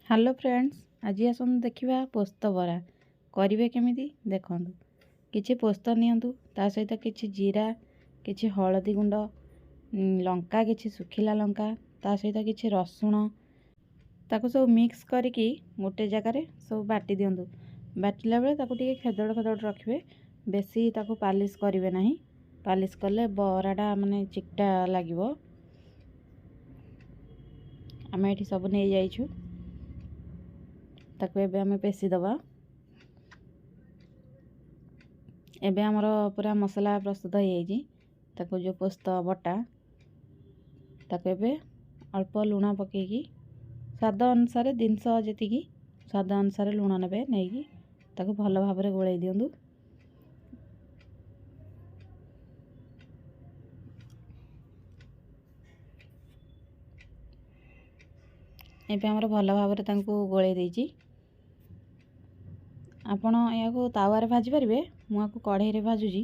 Hello friends, आज आसन देखा पोस्त बरा करेंगे केमिति देखंतु। किछि पोस्त नियंतु, ता सहित किछि जीरा, किछि हळदी गुंड, लंका, किछि सुखिला लंका, ता सहित किछि रसुण, ताको सब मिक्स करिकी गोटे जगार सब बाटी दियंतु। बाटिला बेले ताको टिके खेदड़ खेदड़ रखिबे, बेसी ताको पालिश करिवे नाही। पालिश कले बराटा माने चिकटा लागिवो। आमे एठी सब नै जाइछु, ताको एबे आमे पेसी दबा। एबे हमर पूरा मसला प्रस्तुत हो जाइछि। ताको जो पोस्त बटा ताको एबे अल्प लुण पकेकी स्वाद अनुसार जिनस जेतिकी स्वाद अनुसार लुण नेबे नेकी ताको भल भाबरे गोळै दियंतु। एबे हमर भल भाबरे तांको गोळै देइछि। आपण या तावारे भाजी पारे, मुझे कढ़ई रे भाजुची।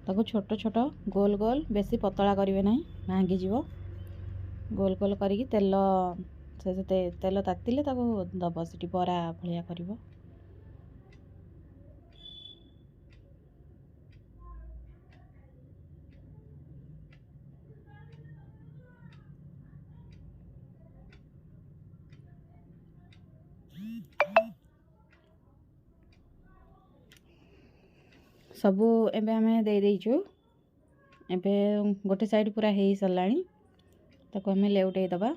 ताको छोट छोट गोल गोल, बेसी पतला करेंगे ना, भांगी जीव। गोल गोल करिकी तेल तेल तातिले ताको दब सीटी बरा भलिया करिवो। सबू एबे आमे दे देइछु। एबे गोटे साइड पूरा हेई सरलाणी, ताको आमे लेउटै दबा।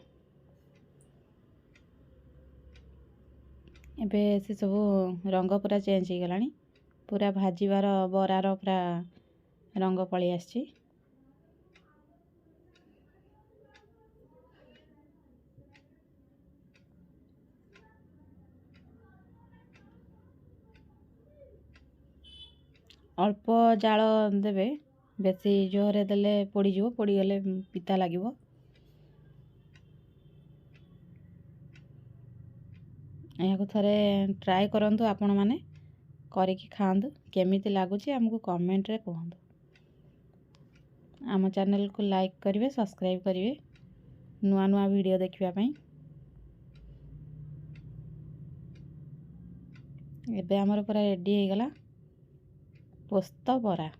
एबे से सबू रंग पूरा चेंज हो गलानी, पूरा भाजीबार बरार पूरा रंग पळी आछि। अल्प जाल देबे, बेसी जोरे देले पोड़ी जीवो, पोड़ी गले पिता लागिवो। यहाँ थरे ट्राए करंतु, आपण माने करिकी खांतु, केमिति लागुची हमकु कमेंट रे कहंतु। आम चैनल को लाइक करिवे, सब्सक्राइब करिवे नुआ नुआ वीडियो देखिबा पई। एबे हमर पूरा रेडी हो गला पोस्त बरा।